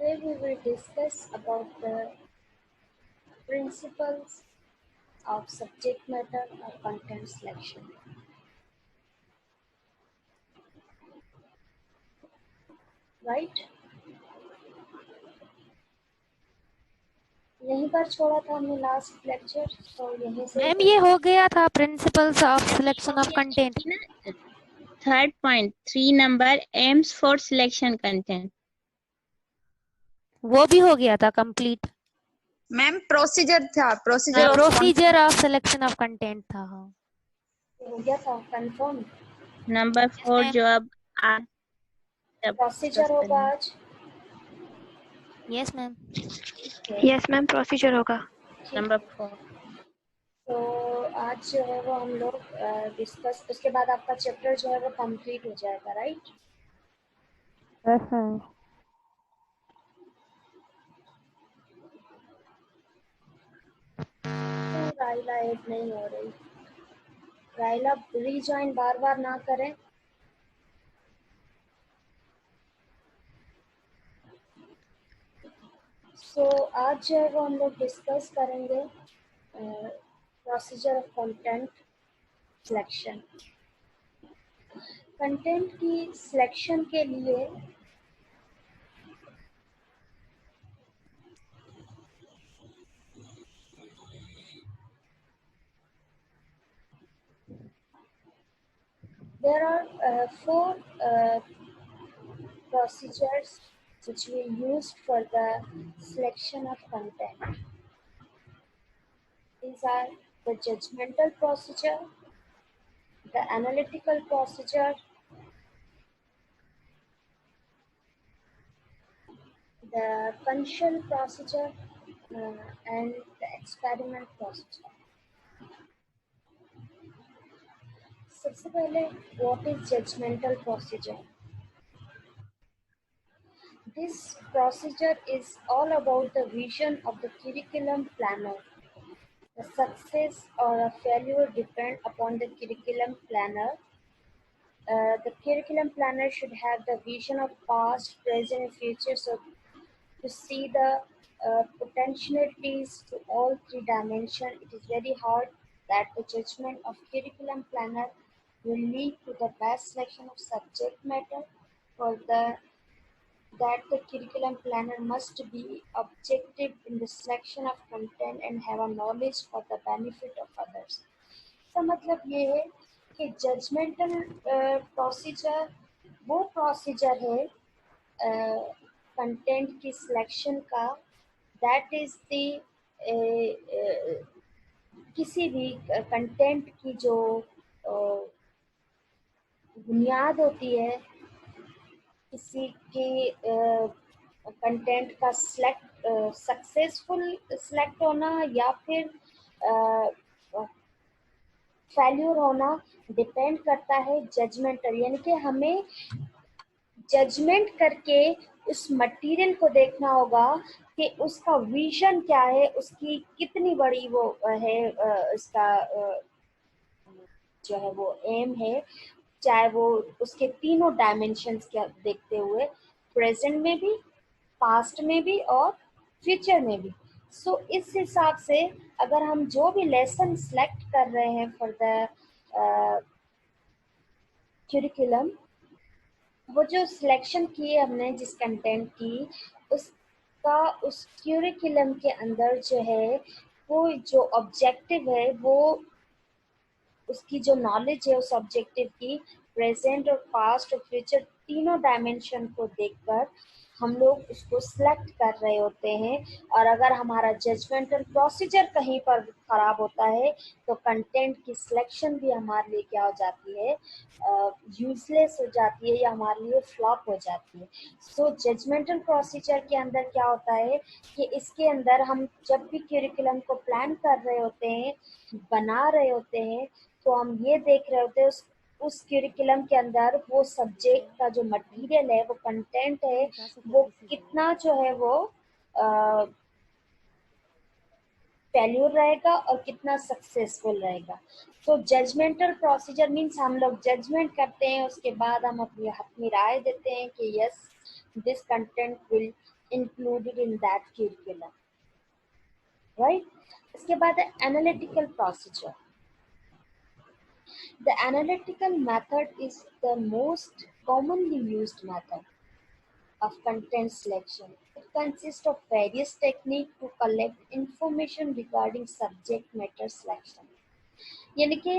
Today we will discuss about the principles of subject matter or content selection. Right? यहीं पर छोड़ा था हमने लास्ट लेक्चर, तो यहीं से मैम ये हो गया था principles of selection of content. Third point 3 number AIIMS for selection content, वो भी हो गया था कंप्लीट। मैम प्रोसीजर था, procedure procedure of selection of content था। हाँ हो गया था कंफर्म। नंबर 4 जो अब प्रोसीजर होगा आज। Yes ma'am. Yes ma'am procedure होगा। नंबर 4 तो आज जो है वो हम लोग डिस्कस, उसके बाद आपका चैप्टर जो है वो कंप्लीट हो जाएगा। राइट? राइला ऐड नहीं हो रही। राइला रीजॉइन बार बार ना करें। सो आज जो है वो हम लोग डिस्कस करेंगे procedure of content selection. Content की सिलेक्शन के लिए there are four procedures which we used for the selection of content. These are the judgmental procedure, the analytical procedure, the conditional procedure, and the experiment procedure. सबसे पहले what is judgmental procedure? This procedure is all about the vision of the curriculum planner. The success or a failure depend upon the curriculum planner. The curriculum planner should have the vision of past, present, and future, so to see the potentialities to all three dimensions. It is very hard that the judgment of curriculum planner will lead to the best selection of subject matter. For that the curriculum planner must be objective in the selection of content and have a knowledge for the benefit of others. इसका मतलब ये है कि judgemental procedure वो procedure है content की selection का, that is the किसी भी कंटेंट की जो बुनियाद होती है, किसी की कंटेंट का सक्सेसफुल सिलेक्ट होना या फिर फेल्यूर होना डिपेंड करता है जजमेंटल, यानी कि हमें जजमेंट करके उस मटेरियल को देखना होगा कि उसका विजन क्या है, उसकी कितनी बड़ी वो है, उसका जो है वो एम है, चाहे वो उसके तीनों डायमेंशंस क्या देखते हुए, प्रेजेंट में भी, पास्ट में भी और फ्यूचर में भी। सो इस हिसाब से अगर हम जो भी लेसन सेलेक्ट कर रहे हैं फॉर द क्यूरिकुलम, वो जो सिलेक्शन की है हमने जिस कंटेंट की, उसका उस क्यूरिकुलम के अंदर जो है वो जो ऑब्जेक्टिव है, वो उसकी जो नॉलेज है उस ऑब्जेक्टिव की प्रेजेंट और पास्ट और फ्यूचर तीनों डायमेंशन को देखकर हम लोग उसको सिलेक्ट कर रहे होते हैं। और अगर हमारा जजमेंटल प्रोसीजर कहीं पर खराब होता है तो कंटेंट की सिलेक्शन भी हमारे लिए क्या हो जाती है, यूजलेस हो जाती है या हमारे लिए फ्लॉप हो जाती है। सो जजमेंटल प्रोसीजर के अंदर क्या होता है कि इसके अंदर हम जब भी करिकुलम को प्लान कर रहे होते हैं, बना रहे होते हैं, तो हम ये देख रहे होते हैं उस करिकुलम के अंदर वो सब्जेक्ट का जो मटेरियल है, वो कंटेंट है, वो कितना जो है वो फेल्यूर रहेगा और कितना सक्सेसफुल रहेगा। तो जजमेंटल प्रोसीजर मीन्स हम लोग जजमेंट करते हैं, उसके बाद हम अपनी राय देते हैं कि yes this content will included in that curriculum, right? इसके बाद है analytical procedure. The analytical method is the most commonly used method of content selection. It consists of various techniques to collect information regarding subject matter selection. यानी कि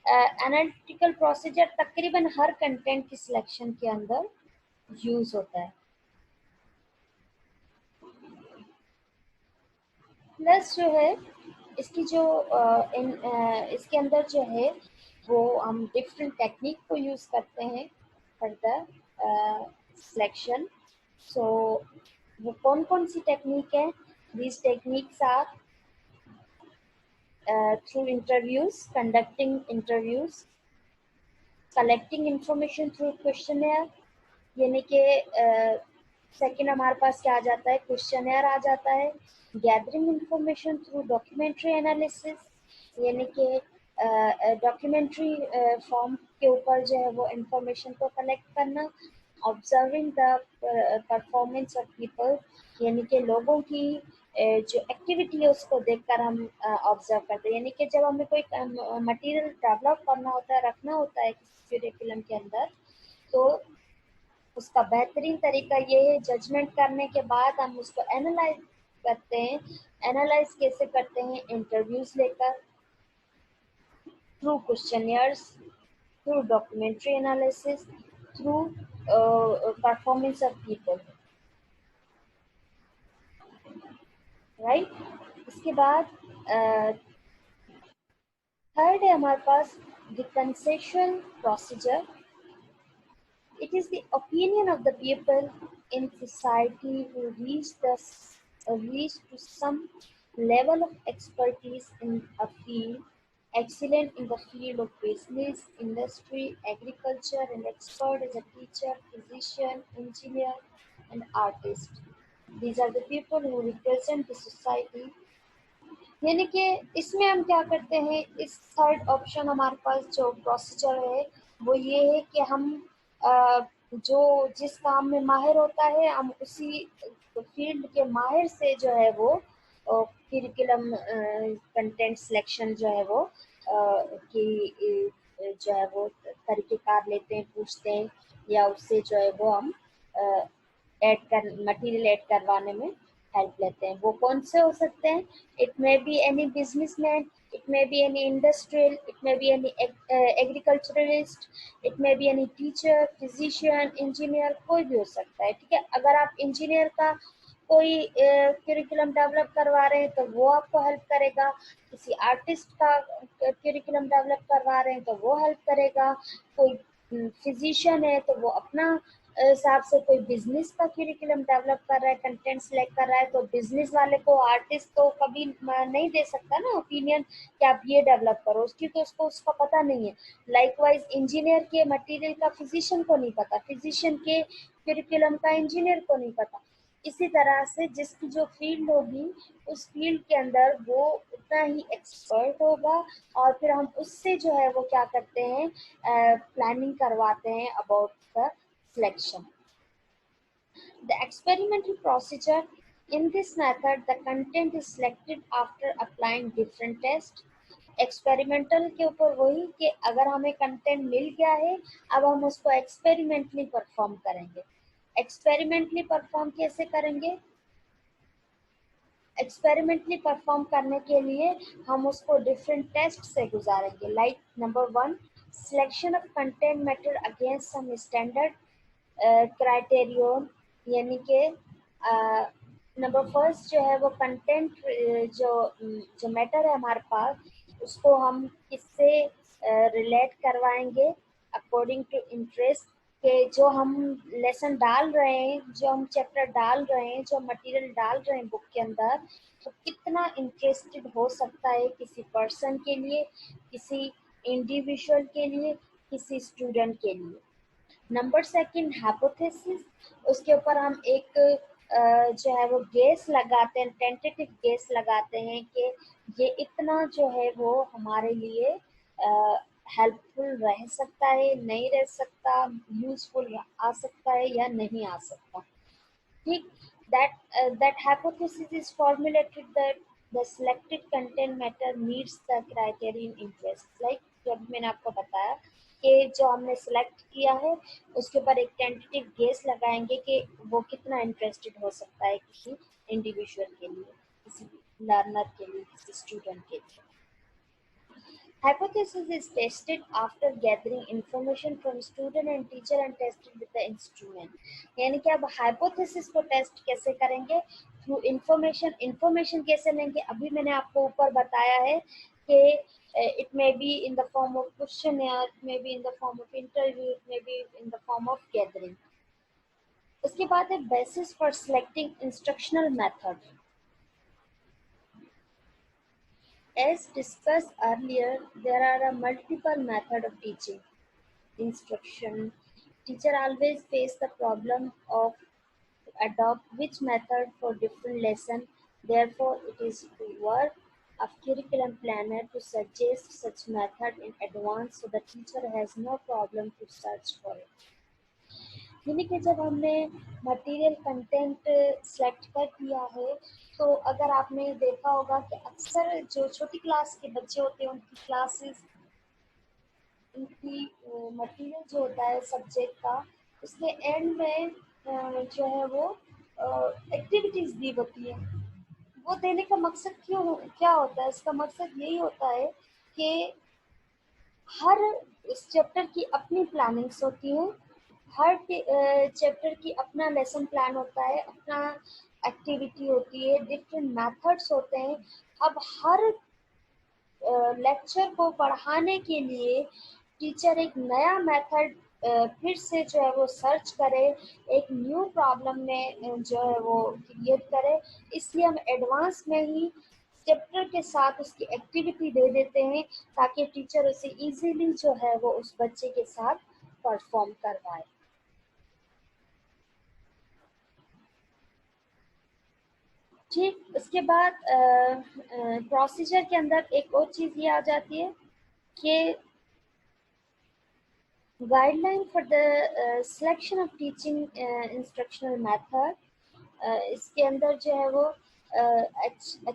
analytical procedure तकरीबन हर content की selection के अंदर use होता है. Plus जो है इसकी जो इसके अंदर जो है वो हम डिफरेंट टेक्निक को यूज करते हैं फॉर द सिलेक्शन. सो वो कौन कौन सी टेक्निक है? These techniques are through interviews, conducting interviews, collecting information through questionnaire. यानी कि सेकेंड हमारे पास क्या आ जाता है? क्वेश्चनर आ जाता है. Gathering information through documentary analysis, यानी कि डॉक्यूमेंट्री फॉर्म के ऊपर जो है वो इंफॉर्मेशन को कलेक्ट करना. Observing the performance of people, यानी कि लोगों की जो एक्टिविटी है उसको देखकर हम ऑब्जर्व करते हैं. यानी कि जब हमें कोई मटेरियल डेवलप करना होता है, रखना होता है किसी करिकुलम के अंदर, तो उसका बेहतरीन तरीका ये है जजमेंट करने के बाद हम उसको एनालाइज करते हैं. एनालाइज कैसे करते हैं? इंटरव्यूज लेकर, through questionnaires, through documentary analysis, through performance of people, right. इसके बाद थर्ड है हमारे पास the concession procedure. It is the opinion of the people in society who reach to some level of expertise in a field, excellent in the field of business, industry, agriculture, and expert as a teacher, physician, engineer, and artist. These are the people who represent the society. यानी कि इसमें हम क्या करते हैं? इस third option हमारे पास जो प्रोसीजर है वो ये है कि हम जो जिस काम में माहिर होता है हम उसी फील्ड के माहिर से जो है वो करिकुलम कंटेंट सिलेक्शन जो है वो कि जो है वो तरीक़ेकार लेते हैं, पूछते हैं, या उससे जो है वो हम मटेरियल ऐड करवाने में हेल्प लेते हैं. वो कौन से हो सकते हैं? It may be any businessman, it may be any industrial, it may be any agriculturalist, it may be any teacher, physician, engineer, कोई भी हो सकता है. ठीक है. अगर आप इंजीनियर का कोई करिकुलम डेवलप करवा रहे हैं तो वो आपको हेल्प करेगा. किसी आर्टिस्ट का करिकुलम डेवलप करवा रहे हैं तो वो हेल्प करेगा. कोई फिजिशियन है तो वो अपना हिसाब से कोई बिजनेस का करिकुलम डेवलप कर रहा है, कंटेंट सेलेक्ट कर रहा है, तो बिजनेस वाले को आर्टिस्ट तो कभी नहीं दे सकता ना ओपिनियन कि आप ये डेवलप करो, क्योंकि उसको उसका पता नहीं है. लाइकवाइज इंजीनियर के मटेरियल का फिजिशियन को नहीं पता, फिजिशियन के करिकुलम का इंजीनियर को नहीं पता. इसी तरह से जिसकी जो फील्ड होगी उस फील्ड के अंदर वो उतना ही एक्सपर्ट होगा, और फिर हम उससे जो है वो क्या करते हैं? प्लानिंग करवाते हैं about the selection. The experimental procedure. In this method, the content is selected after applying different tests. Experimental के ऊपर वही कि अगर हमें कंटेंट मिल गया है, अब हम उसको एक्सपेरिमेंटली परफॉर्म करेंगे. एक्सपेरिमेंटली परफॉर्म कैसे करेंगे? एक्सपेरिमेंटली परफॉर्म करने के लिए हम उसको डिफरेंट टेस्ट से गुजारेंगे. Like number 1, selection of content matter against some standard criterion, यानी कि नंबर फर्स्ट जो है वो कंटेंट जो मैटर है हमारे पास उसको हम किससे रिलेट करवाएंगे? अकॉर्डिंग टू इंटरेस्ट, के जो हम लेसन डाल रहे हैं, जो हम चैप्टर डाल रहे हैं, जो मटेरियल डाल रहे हैं बुक के अंदर, तो कितना इंटरेस्टेड हो सकता है किसी पर्सन के लिए, किसी इंडिविजुअल के लिए, किसी स्टूडेंट के लिए. Number second, hypothesis. उसके ऊपर हम एक जो है वो गेस लगाते हैं, टेंटेटिव गेस लगाते हैं कि ये इतना जो है वो हमारे लिए हेल्पफुल रह सकता है, नहीं रह सकता, यूजफुल आ सकता है या नहीं आ सकता. ठीक. that hypothesis is formulated that the selected content matter meets the criterion interest. Like जब मैंने आपको बताया कि जो हमने सेलेक्ट किया है उसके ऊपर एक टेंटेटिव गेस लगाएंगे कि वो कितना इंटरेस्टेड हो सकता है किसी इंडिविजुअल के लिए, किसी लर्नर के लिए, किसी स्टूडेंट के लिए. Hypothesis is tested after gathering information from student and teacher and tested with the instrument. यानी कि अब hypothesis को टेस्ट कैसे करेंगे? थ्रू इंफॉर्मेशन कैसे लेंगे? अभी मैंने आपको ऊपर बताया है कि it may be in the form of questionnaire, it may be in the form of interview, it may be in the form of gathering. उसके बाद है basis for selecting instructional method. As discussed earlier, there are a multiple methods of teaching instruction. Teacher always face the problem of adopt which method for different lesson. Therefore, it is the work of curriculum planner to suggest such method in advance so the teacher has no problem to search for it. यानी कि जब हमने material content select कर दिया है तो अगर आपने देखा होगा कि अक्सर जो छोटी क्लास के बच्चे होते हैं उनकी क्लासेस, उनकी मटेरियल जो होता है सब्जेक्ट का, उसके एंड में जो है वो एक्टिविटीज़ दी होती है. वो देने का मकसद क्या होता है? इसका मकसद यही होता है कि हर इस चैप्टर की अपनी प्लानिंग्स होती हैं, हर चैप्टर की अपना लेसन प्लान होता है, अपना एक्टिविटी होती है, डिफरेंट मेथड्स होते हैं. अब हर लेक्चर को पढ़ाने के लिए टीचर एक नया मेथड फिर से जो है वो सर्च करे, एक न्यू प्रॉब्लम में जो है वो क्रिएट करे. इसलिए हम एडवांस में ही चैप्टर के साथ उसकी एक्टिविटी दे देते हैं ताकि टीचर उसे इजीली जो है वो उस बच्चे के साथ परफॉर्म करवाए. ठीक, उसके बाद प्रोसीजर के अंदर एक और चीज़ ये आ जाती है कि guideline for the selection of teaching instructional method. इसके अंदर जो है वो अचीव